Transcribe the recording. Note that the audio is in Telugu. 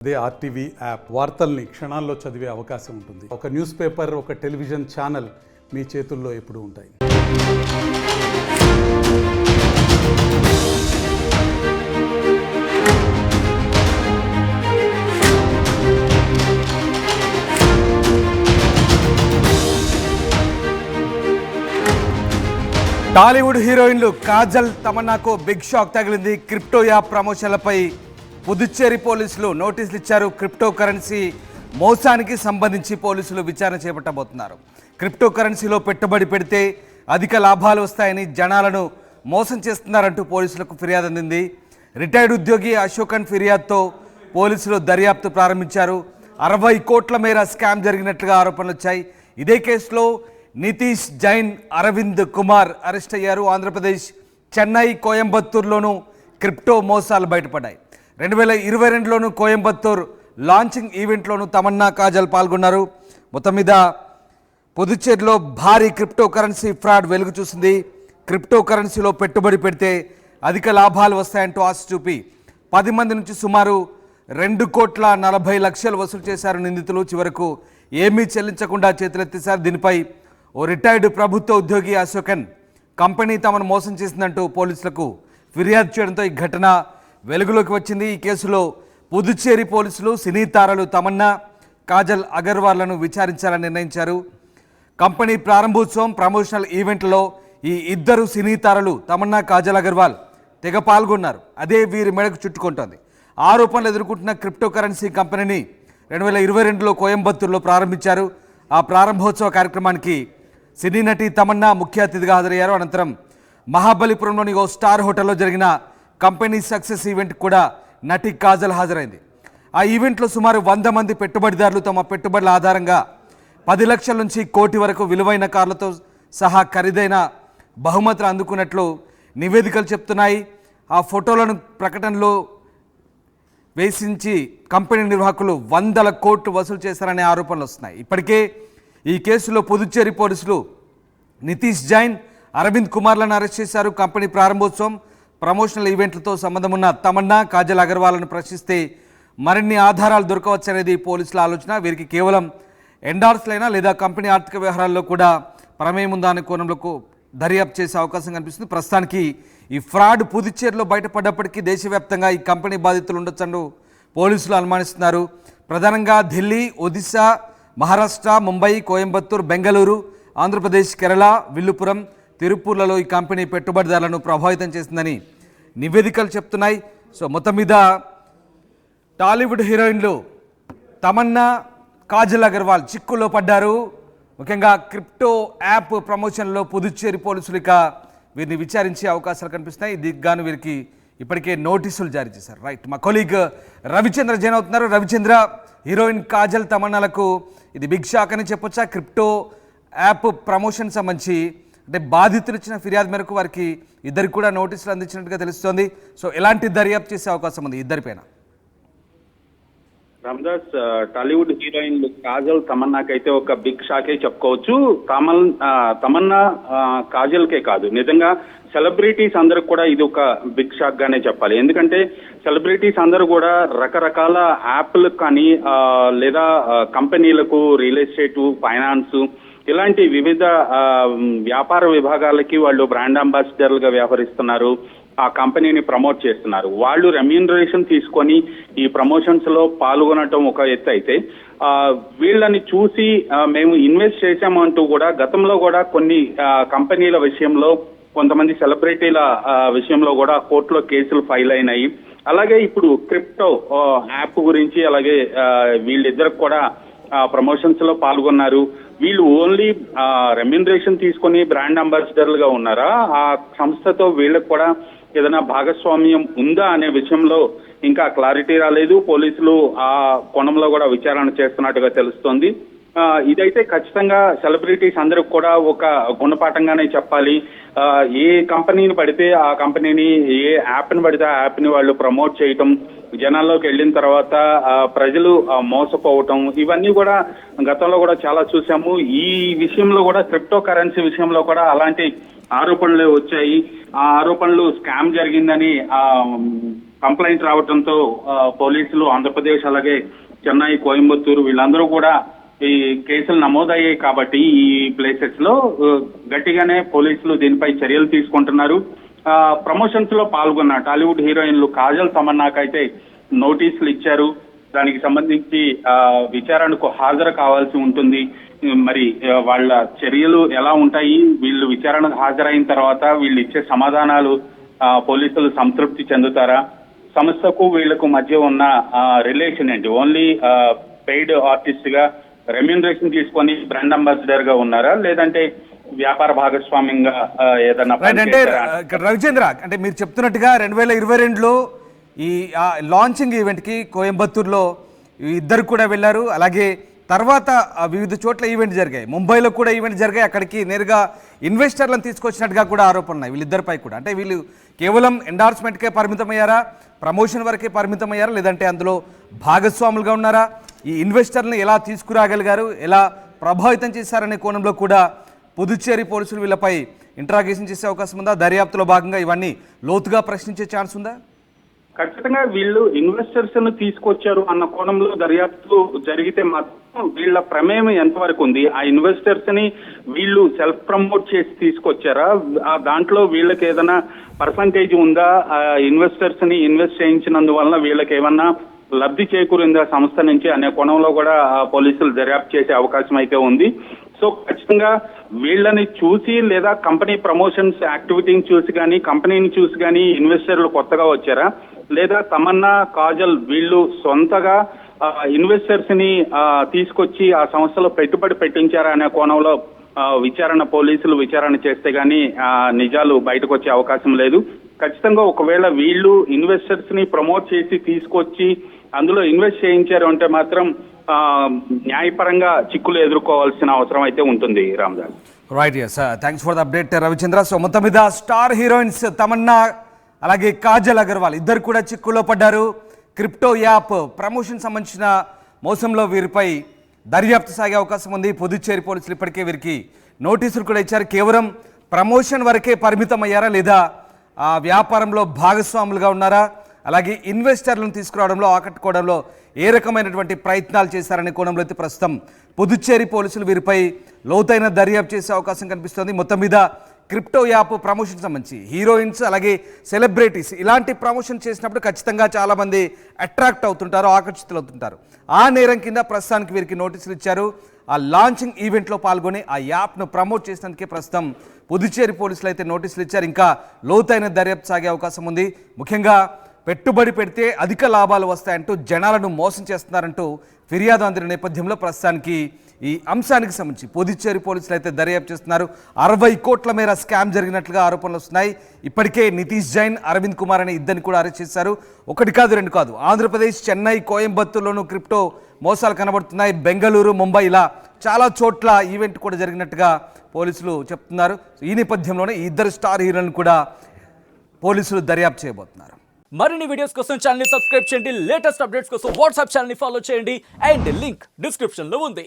అదే ఆర్టీవీ యాప్ వార్తల్ని క్షణాల్లో చదివే అవకాశం ఉంటుంది. ఒక న్యూస్ పేపర్, ఒక టెలివిజన్ ఛానల్ మీ చేతుల్లో ఎప్పుడూ ఉంటాయి. టాలీవుడ్ హీరోయిన్లు కాజల్, తమన్నాకు బిగ్ షాక్ తగిలింది. క్రిప్టో యాప్ ప్రమోషన్లపై పుదుచ్చేరి పోలీసులు నోటీసులు ఇచ్చారు. క్రిప్టో కరెన్సీ మోసానికి సంబంధించి పోలీసులు విచారణ చేపట్టబోతున్నారు. క్రిప్టో కరెన్సీలో పెట్టుబడి పెడితే అధిక లాభాలు వస్తాయని జనాలను మోసం చేస్తున్నారంటూ పోలీసులకు ఫిర్యాదు అందింది. రిటైర్డ్ ఉద్యోగి అశోకన్ ఫిర్యాదుతో పోలీసులు దర్యాప్తు ప్రారంభించారు. 60 కోట్ల మేర స్కామ్ జరిగినట్లుగా ఆరోపణలు వచ్చాయి. ఇదే కేసులో నితీష్ జైన్, అరవింద్ కుమార్ అరెస్ట్ అయ్యారు. ఆంధ్రప్రదేశ్, చెన్నై, కోయంబత్తూరులోనూ క్రిప్టో మోసాలు బయటపడ్డాయి. 2022లోనూ కోయంబత్తూర్ లాంచింగ్ ఈవెంట్లోనూ తమన్నా, కాజల్ పాల్గొన్నారు. మొత్తం మీద పుదుచ్చేరిలో భారీ క్రిప్టో కరెన్సీ ఫ్రాడ్ వెలుగు చూసింది. క్రిప్టో కరెన్సీలో పెట్టుబడి పెడితే అధిక లాభాలు వస్తాయంటూ ఆశ చూపి 10 మంది నుంచి సుమారు 2,40,00,000 వసూలు చేశారు నిందితులు. చివరకు ఏమీ చెల్లించకుండా చేతులెత్తేశారు. దీనిపై ఓ రిటైర్డ్ ప్రభుత్వ ఉద్యోగి అశోకన్ కంపెనీ తమను మోసం చేసిందంటూ పోలీసులకు ఫిర్యాదు చేయడంతో ఈ ఘటన వెలుగులోకి వచ్చింది. ఈ కేసులో పుదుచ్చేరి పోలీసులు సినీ తారలు తమన్నా, కాజల్ అగర్వాల్లను విచారించాలని నిర్ణయించారు. కంపెనీ ప్రారంభోత్సవం, ప్రమోషనల్ ఈవెంట్లో ఈ ఇద్దరు సినీ తారలు తమన్నా, కాజల్ అగర్వాల్ తెగ పాల్గొన్నారు. అదే వీరి మెడకు చుట్టుకుంటోంది. ఆరోపణలు ఎదుర్కొంటున్న క్రిప్టో కరెన్సీ కంపెనీని 2022లో కోయంబత్తూరులో ప్రారంభించారు. ఆ ప్రారంభోత్సవ కార్యక్రమానికి సినీ నటి తమన్నా ముఖ్య అతిథిగా హాజరయ్యారు. అనంతరం మహాబలిపురంలోని ఓ స్టార్ హోటల్లో జరిగిన కంపెనీ సక్సెస్ ఈవెంట్ కూడా నటి కాజల్ హాజరైంది. ఆ ఈవెంట్లో సుమారు 100 మంది పెట్టుబడిదారులు తమ పెట్టుబడుల ఆధారంగా 10 లక్షల నుంచి 1 కోటి వరకు విలువైన కార్లతో సహా ఖరీదైన బహుమతులు అందుకున్నట్లు నివేదికలు చెప్తున్నాయి. ఆ ఫోటోలను ప్రకటనలో వేసించి కంపెనీ నిర్వాహకులు 100 కోట్లు వసూలు చేశారనే ఆరోపణలు వస్తున్నాయి. ఇప్పటికే ఈ కేసులో పుదుచ్చేరి పోలీసులు నితీష్ జైన్, అరవింద్ కుమార్లను అరెస్ట్ చేశారు. కంపెనీ ప్రారంభోత్సవం, ప్రమోషనల్ ఈవెంట్లతో సంబంధం ఉన్న తమన్నా, కాజల్ అగర్వాల్ను ప్రశ్నిస్తే మరిన్ని ఆధారాలు దొరకవచ్చనేది పోలీసుల ఆలోచన. వీరికి కేవలం ఎండార్స్లైనా లేదా కంపెనీ ఆర్థిక వ్యవహారాల్లో కూడా ప్రమేయం ఉందా అనే కోణంలో దర్యాప్తు చేసే అవకాశం కనిపిస్తుంది. ప్రస్తుతానికి ఈ ఫ్రాడ్ పుదుచ్చేరిలో బయటపడ్డప్పటికీ దేశవ్యాప్తంగా ఈ కంపెనీ బాధితులు ఉండొచ్చంటూ పోలీసులు అనుమానిస్తున్నారు. ప్రధానంగా ఢిల్లీ, ఒడిశా, మహారాష్ట్ర, ముంబై, కోయంబత్తూర్, బెంగళూరు, ఆంధ్రప్రదేశ్, కేరళ, విల్లుపురం, తిరుపూర్లలో ఈ కంపెనీ పెట్టుబడిదారులను ప్రభావితం చేసిందని నివేదికలు చెప్తున్నాయి. సో మొత్తం మీద టాలీవుడ్ హీరోయిన్లు తమన్నా, కాజల్ అగర్వాల్ చిక్కుల్లో పడ్డారు. ముఖ్యంగా క్రిప్టో యాప్ ప్రమోషన్లో పుదుచ్చేరి పోలీసులు ఇక వీరిని విచారించే అవకాశాలు కనిపిస్తున్నాయి. దీనికి గాను వీరికి ఇప్పటికే నోటీసులు జారీ చేశారు. రైట్, మా కొలీగ్ రవిచంద్ర జైన్ అవుతున్నారు. రవిచంద్ర, హీరోయిన్ కాజల్, తమన్నాలకు ఇది బిగ్ షాక్ అని చెప్పొచ్చా? క్రిప్టో యాప్ ప్రమోషన్ సంబంధించి అంటే బాధితులు ఇచ్చిన ఫిర్యాదు మేరకు వారికి ఇద్దరికి కూడా నోటీసులు అందించినట్టుగా తెలుస్తోంది. సో ఎలాంటి దర్యాప్తు చేసే అవకాశం ఉంది ఇద్దరిపైన? రామ్దాస్, టాలీవుడ్ హీరోయిన్లు కాజల్, తమన్నాకైతే ఒక బిగ్ షాకే చెప్పుకోవచ్చు. తమన్నా, కాజల్కే కాదు, నిజంగా సెలబ్రిటీస్ అందరికి కూడా ఇది ఒక బిగ్ షాక్ గానే చెప్పాలి. ఎందుకంటే సెలబ్రిటీస్ అందరూ కూడా రకరకాల యాప్లకు కానీ లేదా కంపెనీలకు, రియల్ ఎస్టేట్, ఫైనాన్స్ ఇలాంటి వివిధ వ్యాపార విభాగాలకి వాళ్ళు బ్రాండ్ అంబాసిడర్లుగా వ్యవహరిస్తున్నారు. ఆ కంపెనీని ప్రమోట్ చేస్తున్నారు. వాళ్ళు రెమ్యూనరేషన్ తీసుకొని ఈ ప్రమోషన్స్ లో పాల్గొనటం ఒక ఎత్తు అయితే, వీళ్ళని చూసి మేము ఇన్వెస్ట్ చేశామంటూ కూడా గతంలో కూడా కొన్ని కంపెనీల విషయంలో, కొంతమంది సెలబ్రిటీల విషయంలో కూడా కోర్టులో కేసులు ఫైల్ అయినాయి. అలాగే ఇప్పుడు క్రిప్టో యాప్ గురించి, అలాగే వీళ్ళిద్దరికి కూడా ప్రమోషన్స్ లో పాల్గొన్నారు. వీళ్ళు ఓన్లీ రెమ్యూనరేషన్ తీసుకొని బ్రాండ్ అంబాసిడర్లుగా ఉన్నారా, ఆ సంస్థతో వీళ్ళకి కూడా ఏదైనా భాగస్వామ్యం ఉందా అనే విషయంలో ఇంకా క్లారిటీ రాలేదు. పోలీసులు ఆ కోణంలో కూడా విచారణ చేస్తున్నట్టుగా తెలుస్తోంది. ఇదైతే ఖచ్చితంగా సెలబ్రిటీస్ అందరికి కూడా ఒక గుణపాఠంగానే చెప్పాలి. ఏ కంపెనీని పడితే ఆ కంపెనీని, ఏ యాప్ని పడితే ఆ యాప్ని వాళ్ళు ప్రమోట్ చేయటం, జనాల్లోకి వెళ్ళిన తర్వాత ప్రజలు మోసపోవటం, ఇవన్నీ కూడా గతంలో కూడా చాలా చూసాము. ఈ విషయంలో కూడా క్రిప్టో కరెన్సీ విషయంలో కూడా అలాంటి ఆరోపణలు వచ్చాయి. ఆ ఆరోపణలు స్కామ్ జరిగిందని కంప్లైంట్ రావడంతో పోలీసులు ఆంధ్రప్రదేశ్ అలాగే చెన్నై, కోయంబత్తూరు వీళ్ళందరూ కూడా ఈ కేసులు నమోదయ్యాయి కాబట్టి ఈ ప్లేసెస్ లో గట్టిగానే పోలీసులు దీనిపై చర్యలు తీసుకుంటున్నారు. ప్రమోషన్స్ లో పాల్గొన్న టాలీవుడ్ హీరోయిన్లు కాజల్, తమన్నాకైతే నోటీసులు ఇచ్చారు. దానికి సంబంధించి విచారణకు హాజరు కావాల్సి ఉంటుంది. మరి వాళ్ళ చర్యలు ఎలా ఉంటాయి, వీళ్ళు విచారణకు హాజరైన తర్వాత వీళ్ళు ఇచ్చే సమాధానాలు పోలీసులు సంతృప్తి చెందుతారా, సంస్థకు వీళ్లకు మధ్య ఉన్న రిలేషన్ ఏంటి, ఓన్లీ పెయిడ్ ఆర్టిస్ట్ గా రెమ్యూనరేషన్ తీసుకొని బ్రాండ్ అంబాసిడర్ గా ఉన్నారా, లేదంటే వ్యాపార భాగస్వామ్యంగా ఏదైనా అంటే రవిచంద్ర, అంటే మీరు చెప్తున్నట్టుగా 2022లో ఈ లాంచింగ్ ఈవెంట్కి కోయంబత్తూరులో ఇద్దరు కూడా వెళ్ళారు. అలాగే తర్వాత వివిధ చోట్ల ఈవెంట్ జరిగాయి, ముంబైలో కూడా ఈవెంట్ జరిగాయి. అక్కడికి నేరుగా ఇన్వెస్టర్లను తీసుకొచ్చినట్టుగా కూడా ఆరోపణలు ఉన్నాయి వీళ్ళిద్దరిపై కూడా. అంటే వీళ్ళు కేవలం ఎండార్స్మెంట్కే పరిమితమయ్యారా, ప్రమోషన్ వరకే పరిమితమయ్యారా, లేదంటే అందులో భాగస్వాములుగా ఉన్నారా, ఈ ఇన్వెస్టర్లను ఎలా తీసుకురాగలిగారు, ఎలా ప్రభావితం చేశారనే కోణంలో కూడా పుదుచ్చేరి పోలీసులు వీళ్ళపై ఇంట్రాగేషన్ చేసే అవకాశం ఉందా? దర్యాప్తులో భాగంగా ఇవన్నీ లోతుగా ప్రశ్నించే ఛాన్స్ ఉందా? ఖచ్చితంగా వీళ్ళు ఇన్వెస్టర్స్ ను తీసుకొచ్చారు అన్న కోణంలో దర్యాప్తు జరిగితే మాత్రం వీళ్ళ ప్రమేయం ఎంతవరకు ఉంది, ఆ ఇన్వెస్టర్స్ ని వీళ్ళు సెల్ఫ్ ప్రమోట్ చేసి తీసుకొచ్చారా, దాంట్లో వీళ్ళకి ఏదైనా పర్సంటేజ్ ఉందా, ఆ ఇన్వెస్టర్స్ ని ఇన్వెస్ట్ చేయించినందువలన వీళ్ళకి ఏమన్నా లబ్ధి చేకూరిందా సంస్థ నుంచి అనే కోణంలో కూడా పోలీసులు దర్యాప్తు చేసే అవకాశం అయితే ఉంది. సో ఖచ్చితంగా వీళ్ళని చూసి లేదా కంపెనీ ప్రమోషన్స్ యాక్టివిటీని చూసి కానీ, కంపెనీని చూసి కానీ ఇన్వెస్టర్లు కొత్తగా వచ్చారా, లేదా తమన్నా, కాజల్ వీళ్ళు సొంతగా ఇన్వెస్టర్స్ ని తీసుకొచ్చి ఆ సంస్థలో పెట్టుబడి పెట్టించారా అనే కోణంలో పోలీసులు విచారణ చేస్తే గానీ నిజాలు బయటకు వచ్చే అవకాశం లేదు. ఖచ్చితంగా ఒకవేళ వీళ్ళు ఇన్వెస్టర్స్ ని ప్రమోట్ చేసి తీసుకొచ్చి అందులో ఇన్వెస్ట్ చేయించారు అంటే మాత్రం న్యాయపరంగా చిక్కులు ఎదుర్కోవాల్సిన అవసరం అయితే ఉంటుంది. Ramdas right, yes, thanks for the update Ravichandra. So మొత్తం మీద స్టార్ హీరోయిన్స్ తమన్నా అలాగే కాజల్ అగర్వాల్ ఇద్దరు కూడా చిక్కులో పడ్డారు. క్రిప్టో యాప్ ప్రమోషన్ సంబంధించిన మోసంలో వీరిపై దర్యాప్తు సాగే అవకాశం ఉంది. పుదుచ్చేరి పోలీసులు ఇప్పటికే వీరికి నోటీసులు కూడా ఇచ్చారు. కేవలం ప్రమోషన్ వరకే పరిమితం అయ్యారా, లేదా ఆ వ్యాపారంలో భాగస్వాములుగా ఉన్నారా, అలాగే ఇన్వెస్టర్లను తీసుకురావడంలో, ఆకట్టుకోవడంలో ఏ రకమైనటువంటి ప్రయత్నాలు చేశారనే కోణంలో అయితే ప్రస్తుతం పుదుచ్చేరి పోలీసులు వీరిపై లోతైన దర్యాప్తు చేసే అవకాశం కనిపిస్తోంది. మొత్తం మీద క్రిప్టో యాప్ ప్రమోషన్ సంబంధించి హీరోయిన్స్ అలాగే సెలబ్రిటీస్ ఇలాంటి ప్రమోషన్ చేసినప్పుడు ఖచ్చితంగా చాలామంది అట్రాక్ట్ అవుతుంటారు, ఆకర్షితులు అవుతుంటారు. ఆ నేరం కింద ప్రస్తుతానికి వీరికి నోటీసులు ఇచ్చారు. ఆ లాంచింగ్ ఈవెంట్లో పాల్గొని ఆ యాప్ను ప్రమోట్ చేసినందుకే ప్రస్తుతం పుదుచ్చేరి పోలీసులు అయితే నోటీసులు ఇచ్చారు. ఇంకా లోతైన దర్యాప్తు సాగే అవకాశం ఉంది. ముఖ్యంగా పెట్టుబడి పెడితే అధిక లాభాలు వస్తాయంటూ జనాలను మోసం చేస్తున్నారంటూ ఫిర్యాదు అందిన నేపథ్యంలో ప్రస్తుతానికి ఈ అంశానికి సంబంధించి పుదుచ్చేరి పోలీసులు అయితే దర్యాప్తు చేస్తున్నారు. 60 కోట్ల మేర స్కామ్ జరిగినట్లుగా ఆరోపణలు వస్తున్నాయి. ఇప్పటికే నితీష్ జైన్, అరవింద్ కుమార్ అనే ఇద్దరిని కూడా అరెస్ట్ చేశారు. ఒకటి కాదు, రెండు కాదు, ఆంధ్రప్రదేశ్, చెన్నై, కోయంబత్తూరులోనూ క్రిప్టో మోసాలు కనబడుతున్నాయి. బెంగళూరు, ముంబై ఇలా చాలా చోట్ల ఈవెంట్ కూడా జరిగినట్టుగా పోలీసులు చెప్తున్నారు. ఈ నేపథ్యంలోనే ఈ ఇద్దరు స్టార్ హీరోలను కూడా పోలీసులు దర్యాప్తు చేయబోతున్నారు. మరిన్ని వీడియోస్ కోసం ఛానల్ ని సబ్స్క్రైబ్ చేయండి. లేటెస్ట్ అప్డేట్స్ కోసం వాట్సాప్ ఛానల్ ని ఫాలో చేయండి. అండ్ లింక్ డిస్క్రిప్షన్ లో ఉంది.